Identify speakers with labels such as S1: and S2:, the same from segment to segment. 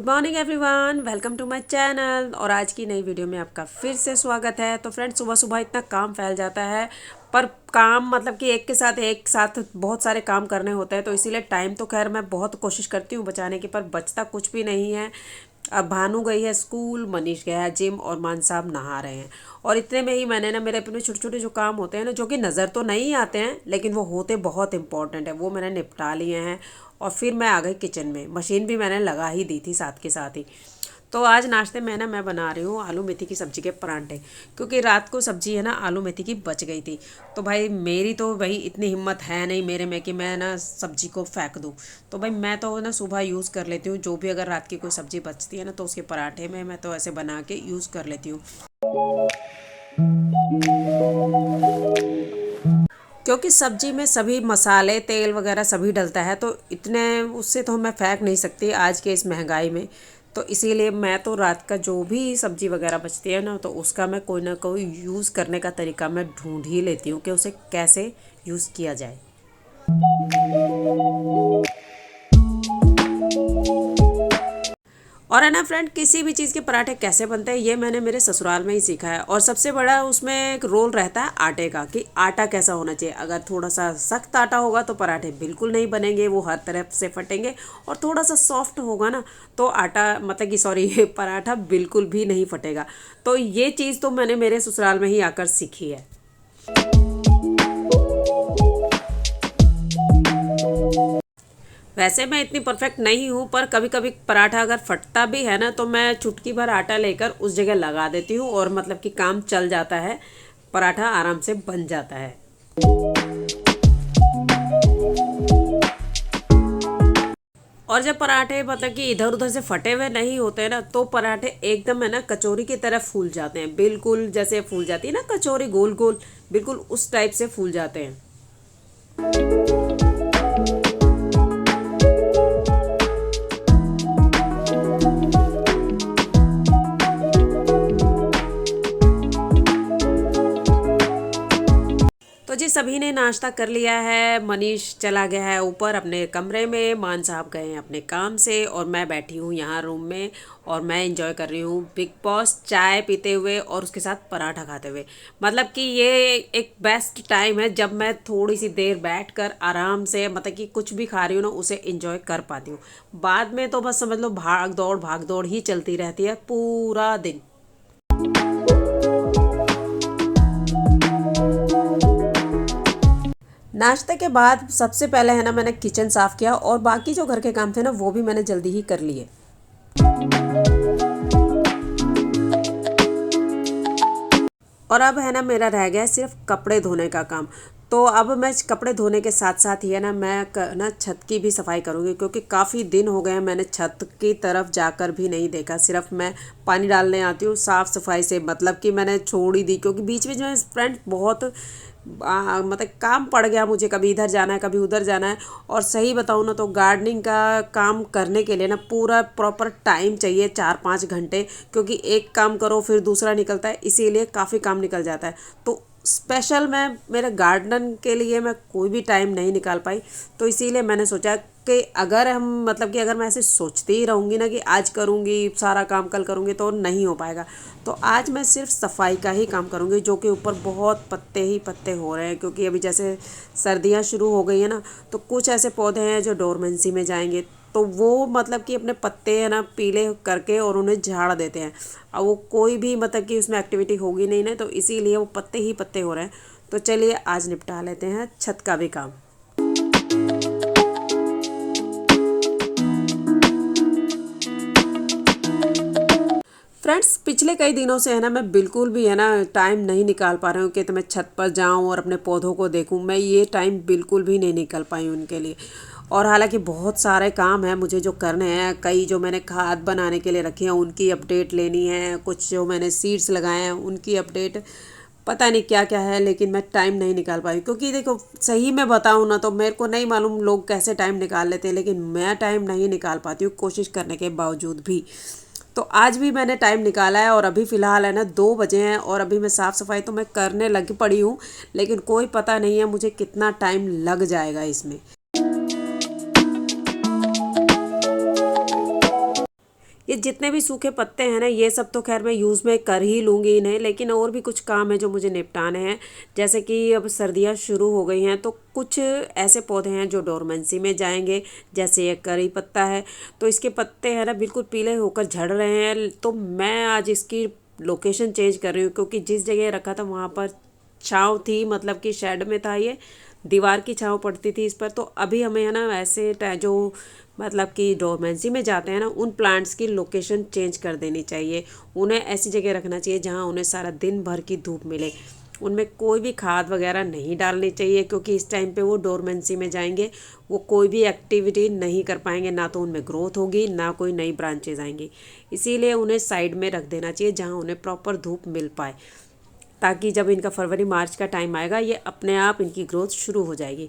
S1: Morning everyone, welcome to my channel. और आज की नई वीडियो में आपका फिर से स्वागत है। तो फ्रेंड्स, सुबह सुबह इतना काम फैल जाता है, पर काम मतलब कि एक साथ बहुत सारे काम करने होते हैं, तो इसीलिए टाइम तो खैर मैं बहुत कोशिश करती हूँ बचाने की, पर बचता कुछ भी नहीं है। अब भानु गई है स्कूल, मनीष गया है जिम और मान साहब नहा रहे हैं। और इतने में ही मैंने ना मेरे अपने छोटे छोटे जो काम होते हैं ना, जो कि नज़र तो नहीं आते हैं लेकिन वो होते बहुत इंपॉर्टेंट है, वो मैंने निपटा लिए हैं। और फिर मैं आ गई किचन में। मशीन भी मैंने लगा ही दी थी साथ के साथ ही। तो आज नाश्ते में ना मैं बना रही हूँ आलू मेथी की सब्ज़ी के परांठे, क्योंकि रात को सब्ज़ी है ना आलू मेथी की बच गई थी। तो भाई मेरी तो भाई इतनी हिम्मत है नहीं मेरे में कि मैं ना सब्ज़ी को फेंक दूँ। तो भाई मैं तो ना सुबह यूज़ कर लेती हूँ, जो भी अगर रात की कोई सब्ज़ी बचती है ना तो उसके पराठे में मैं तो ऐसे बना के यूज़ कर लेती हूँ। क्योंकि सब्जी में सभी मसाले तेल वगैरह सभी डलता है, तो इतने उससे तो मैं फेंक नहीं सकती आज के इस महंगाई में। तो इसीलिए मैं तो रात का जो भी सब्जी वगैरह बचती है ना, तो उसका मैं कोई ना कोई यूज़ करने का तरीका मैं ढूंढ ही लेती हूँ कि उसे कैसे यूज़ किया जाए। और है ना फ्रेंड, किसी भी चीज़ के पराठे कैसे बनते हैं ये मैंने मेरे ससुराल में ही सीखा है। और सबसे बड़ा उसमें एक रोल रहता है आटे का, कि आटा कैसा होना चाहिए। अगर थोड़ा सा सख्त आटा होगा तो पराठे बिल्कुल नहीं बनेंगे, वो हर तरफ से फटेंगे। और थोड़ा सा सॉफ्ट होगा ना तो आटा मतलब कि सॉरी पराठा बिल्कुल भी नहीं फटेगा। तो ये चीज़ तो मैंने मेरे ससुराल में ही आकर सीखी है। वैसे मैं इतनी परफेक्ट नहीं हूँ, पर कभी कभी पराठा अगर फटता भी है ना तो मैं चुटकी भर आटा लेकर उस जगह लगा देती हूँ, और मतलब कि काम चल जाता है, पराठा आराम से बन जाता है। और जब पराठे मतलब कि इधर उधर से फटे हुए नहीं होते ना, तो पराठे एकदम है ना कचौरी की तरह फूल जाते हैं, बिल्कुल जैसे फूल जाती है ना कचौरी गोल गोल, बिल्कुल उस टाइप से फूल जाते हैं। तो जी सभी ने नाश्ता कर लिया है। मनीष चला गया है ऊपर अपने कमरे में, मान साहब गए हैं अपने काम से, और मैं बैठी हूँ यहाँ रूम में। और मैं एंजॉय कर रही हूँ बिग बॉस, चाय पीते हुए और उसके साथ पराठा खाते हुए। मतलब कि ये एक बेस्ट टाइम है जब मैं थोड़ी सी देर बैठ कर आराम से मतलब कि कुछ भी खा रही हूँ ना उसे एंजॉय कर पाती हूँ। बाद में तो बस समझ लो भाग दौड़ ही चलती रहती है पूरा दिन। नाश्ते के बाद सबसे पहले है ना मैंने किचन साफ़ किया, और बाकी जो घर के काम थे ना वो भी मैंने जल्दी ही कर लिए। और अब है ना मेरा रह गया है सिर्फ कपड़े धोने का काम। तो अब मैं कपड़े धोने के साथ साथ ही है ना मैं ना छत की भी सफाई करूँगी, क्योंकि काफ़ी दिन हो गए हैं मैंने छत की तरफ जाकर भी नहीं देखा। सिर्फ मैं पानी डालने आती हूँ, साफ़ सफाई से मतलब कि मैंने छोड़ ही दी, क्योंकि बीच बीच में फ्रेंड बहुत मतलब काम पड़ गया मुझे, कभी इधर जाना है कभी उधर जाना है। और सही बताऊँ ना तो गार्डनिंग का काम करने के लिए ना पूरा प्रॉपर टाइम चाहिए, 4-5 घंटे, क्योंकि एक काम करो फिर दूसरा निकलता है, इसीलिए काफ़ी काम निकल जाता है। तो स्पेशल मैं मेरे गार्डन के लिए मैं कोई भी टाइम नहीं निकाल पाई। तो इसीलिए मैंने सोचा कि अगर हम मतलब कि अगर मैं ऐसे सोचती ही रहूँगी ना कि आज करूँगी सारा काम कल करूँगी तो नहीं हो पाएगा। तो आज मैं सिर्फ सफाई का ही काम करूँगी, जो कि ऊपर बहुत पत्ते ही पत्ते हो रहे हैं, क्योंकि अभी जैसे सर्दियाँ शुरू हो गई है ना, तो कुछ ऐसे पौधे हैं जो डोरमेंसी में जाएंगे, तो वो मतलब कि अपने पत्ते है ना पीले करके और उन्हें झाड़ देते हैं। अब वो कोई भी मतलब कि उसमें एक्टिविटी होगी नहीं ना, तो इसीलिए वो पत्ते ही पत्ते हो रहे हैं। तो चलिए आज निपटा लेते हैं छत का भी काम। फ्रेंड्स, पिछले कई दिनों से है ना मैं बिल्कुल भी है ना टाइम नहीं निकाल पा रही हूँ कि तो मैं छत पर जाऊँ और अपने पौधों को देखूँ। मैं ये टाइम बिल्कुल भी नहीं निकाल पाई हूँ उनके लिए। और हालांकि बहुत सारे काम हैं मुझे जो करने हैं, कई जो मैंने खाद बनाने के लिए रखे हैं उनकी अपडेट लेनी है, कुछ जो मैंने सीड्स लगाए हैं उनकी अपडेट, पता नहीं क्या क्या है, लेकिन मैं टाइम नहीं निकाल पाई। क्योंकि देखो सही में बताऊँ ना तो मेरे को नहीं मालूम लोग कैसे टाइम निकाल लेते हैं, लेकिन मैं टाइम नहीं निकाल पाती हूँ कोशिश करने के बावजूद भी। तो आज भी मैंने टाइम निकाला है, और अभी फ़िलहाल है ना 2 बजे हैं और अभी मैं साफ़ सफाई तो मैं करने लग पड़ी हूँ, लेकिन कोई पता नहीं है मुझे कितना टाइम लग जाएगा इसमें। ये जितने भी सूखे पत्ते हैं ना, ये सब तो खैर मैं यूज़ में कर ही लूँगी इन्हें, लेकिन और भी कुछ काम है जो मुझे निपटाने हैं। जैसे कि अब सर्दियाँ शुरू हो गई हैं, तो कुछ ऐसे पौधे हैं जो डोरमेंसी में जाएंगे। जैसे ये करी पत्ता है, तो इसके पत्ते हैं ना बिल्कुल पीले होकर झड़ रहे हैं। तो मैं आज इसकी लोकेशन चेंज कर रही हूँ, क्योंकि जिस जगह रखा था वहाँ पर छाँव थी, मतलब कि शेड में था, ये दीवार की छाँव पड़ती थी इस पर। तो अभी हमें है ना ऐसे जो मतलब कि डोरमेंसी में जाते हैं ना, उन प्लांट्स की लोकेशन चेंज कर देनी चाहिए। उन्हें ऐसी जगह रखना चाहिए जहाँ उन्हें सारा दिन भर की धूप मिले। उनमें कोई भी खाद वगैरह नहीं डालनी चाहिए, क्योंकि इस टाइम पे वो डोरमेंसी में जाएंगे, वो कोई भी एक्टिविटी नहीं कर पाएंगे, ना तो उनमें ग्रोथ होगी, ना कोई नई ब्रांचेज आएंगी। इसीलिए उन्हें साइड में रख देना चाहिए जहाँ उन्हें प्रॉपर धूप मिल पाए, ताकि जब इनका फरवरी मार्च का टाइम आएगा, ये अपने आप इनकी ग्रोथ शुरू हो जाएगी।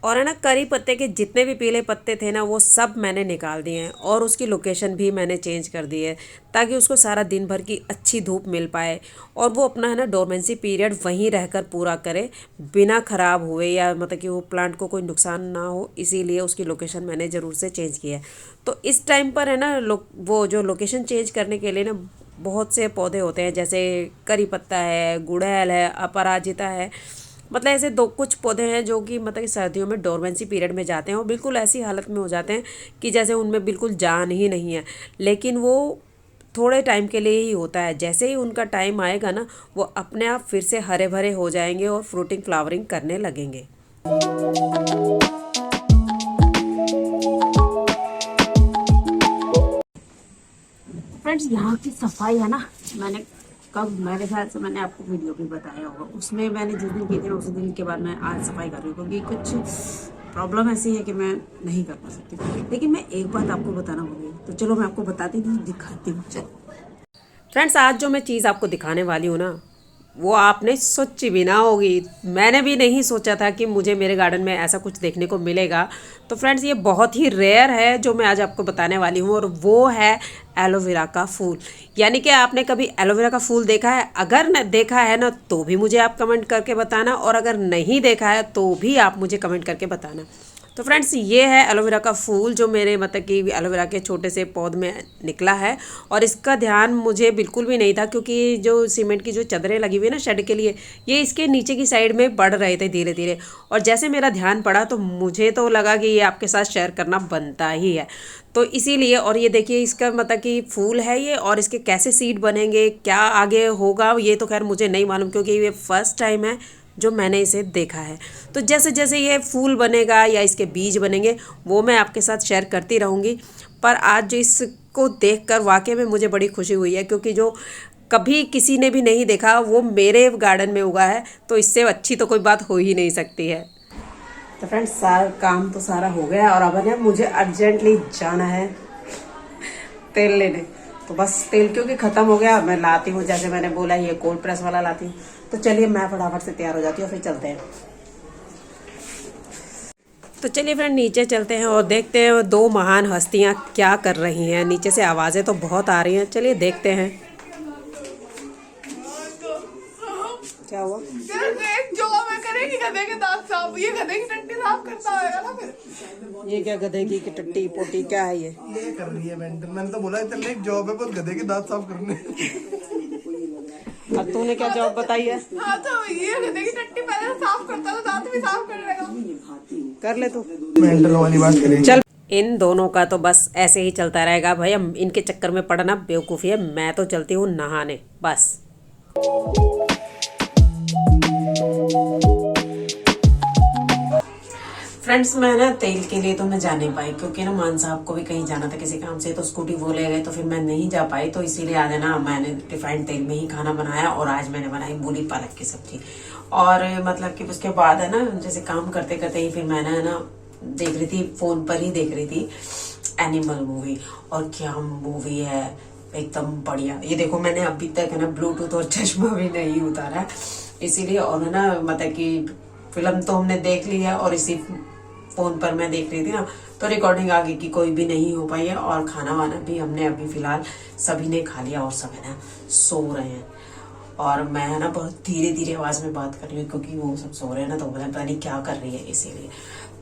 S1: और है ना, करी पत्ते के जितने भी पीले पत्ते थे ना, वो सब मैंने निकाल दिए हैं, और उसकी लोकेशन भी मैंने चेंज कर दी है, ताकि उसको सारा दिन भर की अच्छी धूप मिल पाए, और वो अपना है ना डोरमेंसी पीरियड वहीं रहकर पूरा करे, बिना ख़राब हुए, या मतलब कि वो प्लांट को कोई नुकसान ना हो। इसीलिए उसकी लोकेशन मैंने ज़रूर से चेंज की है। तो इस टाइम पर है ना वो जो लोकेशन चेंज करने के लिए ना, बहुत से पौधे होते हैं, जैसे करी पत्ता है, गुड़हल है, अपराजिता है, मतलब ऐसे दो कुछ पौधे हैं जो कि मतलब कि सर्दियों में डोरमेंसी पीरियड में जाते हैं, और बिल्कुल ऐसी हालत में हो जाते हैं कि जैसे उनमें बिल्कुल जान ही नहीं है। लेकिन वो थोड़े टाइम के लिए ही होता है, जैसे ही उनका टाइम आएगा ना, वो अपने आप फिर से हरे भरे हो जाएंगे और फ्रूटिंग फ्लावरिंग करने लगेंगे। फ्रेंड्स, यहाँ की सफाई है ना, मैंने कब, मेरे ख्याल से मैंने आपको वीडियो भी बताया होगा, उसमें मैंने जिस दिन की थी उस दिन के बाद मैं आज सफाई कर रही हूँ, क्योंकि कुछ प्रॉब्लम ऐसी है कि मैं नहीं कर पा सकती। लेकिन मैं एक बात आपको बताना भूल गई, तो चलो मैं आपको बताती हूँ, दिखाती हूँ। चलो फ्रेंड्स, आज जो मैं चीज़ आपको दिखाने वाली हूँ ना, वो आपने सोची भी ना होगी। मैंने भी नहीं सोचा था कि मुझे मेरे गार्डन में ऐसा कुछ देखने को मिलेगा। तो फ्रेंड्स, ये बहुत ही रेयर है जो मैं आज आपको बताने वाली हूँ, और वो है एलोवेरा का फूल। यानी कि आपने कभी एलोवेरा का फूल देखा है? अगर न देखा है ना, तो भी मुझे आप कमेंट करके बताना, और अगर नहीं देखा है तो भी आप मुझे कमेंट करके बताना। तो फ्रेंड्स, ये है एलोवेरा का फूल, जो मेरे मतलब कि एलोवेरा के छोटे से पौध में निकला है, और इसका ध्यान मुझे बिल्कुल भी नहीं था, क्योंकि जो सीमेंट की जो चादरें लगी हुई है ना शेड के लिए, ये इसके नीचे की साइड में बढ़ रहे थे धीरे धीरे, और जैसे मेरा ध्यान पड़ा तो मुझे तो लगा कि ये आपके साथ शेयर करना बनता ही है। तो इसीलिए, और ये देखिए इसका मतलब कि फूल है ये, और इसके कैसे सीड बनेंगे, क्या आगे होगा, ये तो खैर मुझे नहीं मालूम, क्योंकि ये फर्स्ट टाइम है जो मैंने इसे देखा है। तो जैसे जैसे ये फूल बनेगा या इसके बीज बनेंगे, वो मैं आपके साथ शेयर करती रहूँगी। पर आज जो इसको देखकर वाकई में मुझे बड़ी खुशी हुई है, क्योंकि जो कभी किसी ने भी नहीं देखा वो मेरे गार्डन में उगा है, तो इससे अच्छी तो कोई बात हो ही नहीं सकती है। तो फ्रेंड्स, सारा काम तो सारा हो गया, और अब ना मुझे अर्जेंटली जाना है तेल लेने। तो बस तेल क्योंकि ख़त्म हो गया, मैं लाती हूँ, जैसे मैंने बोला ये कोल्ड प्रेस वाला लाती हूँ। तो चलिए मैं फटाफट से तैयार हो जाती हूँ, फिर चलते हैं। तो चलिए फ्रेंड, नीचे चलते हैं और देखते हैं दो महान हस्तियाँ क्या कर रही हैं। नीचे से आवाज़ें तो बहुत आ रही हैं, चलिए देखते हैं क्या हुआ।
S2: जो मैं करेगी गधे के दांत साफ, ये गधे की टट्टी साफ करता होगा ना फिर।
S1: ये क्या गधे की टट्टी पोटी क्या है ये
S2: कर रही है मेंटल। मैंने तो बोला इतने एक जॉब है, बस गधे के दांत साफ करने।
S1: अब तूने क्या जवाब बताई है?
S2: हाँ, तो ये गधे की टट्टी पहले साफ करता तो दांत भी साफ कर लेगा।
S1: कर ले तू,
S2: मेंटल वाली बात करेगी।
S1: चल। इन दोनों का तो बस ऐसे ही चलता रहेगा भाई, हम इनके चक्कर में पड़ना बेवकूफ़ी है। मैं तो चलती हूँ नहाने बस। फ्रेंड्स, मैं ना तेल के लिए तो मैं जा नहीं पाई, क्योंकि ना मान साहब को भी कहीं जाना था किसी काम से, तो स्कूटी वो ले गए, तो फिर मैं नहीं जा पाई। तो इसीलिए आज ना मैंने रिफाइंड तेल में ही खाना बनाया, और आज मैंने बनाई मूली पालक की सब्जी। और मतलब कि उसके बाद है ना, जैसे काम करते करते ही फिर मैंने ना देख रही थी, फोन पर ही देख रही थी एनिमल मूवी। और क्या मूवी है, एकदम बढ़िया। ये देखो, मैंने अभी तक है ना ब्लूटूथ और चश्मा भी नहीं उतारा, इसीलिए। और है ना मतलब कि फिल्म तो हमने देख ली है, और इसी फोन पर मैं देख रही थी ना, तो रिकॉर्डिंग आगे की कोई भी नहीं हो पाई है। और खाना वाना भी हमने अभी फिलहाल सभी ने खा लिया, और सब है ना सो रहे हैं। और मैं है ना बहुत धीरे धीरे आवाज में बात कर रही हूँ क्योंकि वो सब सो रहे हैं ना, तो पता नहीं क्या कर रही है इसीलिए।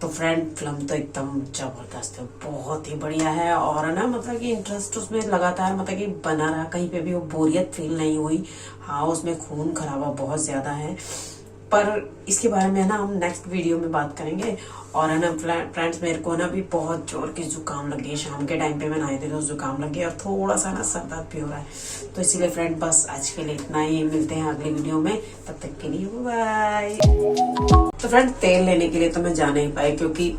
S1: तो फ्रेंड फिल्म तो एकदम जबरदस्त है, बहुत ही बढ़िया है। और है ना मतलब कि इंटरेस्ट उसमें लगातार मतलब कि बना रहा, कहीं पे भी वो बोरियत फील नहीं हुई। हाँ उसमें खून खराबा बहुत ज्यादा है, पर इसके बारे में है ना हम नेक्स्ट वीडियो में बात करेंगे। और है ना फ्रेंड्स मेरे को ना भी बहुत जोर की जुकाम लगी है, शाम के टाइम पे मैं नहाई थी तो जुकाम लगी और थोड़ा सा ना सर दर्द भी हो रहा है। तो इसीलिए फ्रेंड बस आज के लिए इतना ही, मिलते हैं अगली वीडियो में, तब तक के लिए बाय। तो फ्रेंड तेल लेने के लिए तो मैं जा नहीं पाई क्योंकि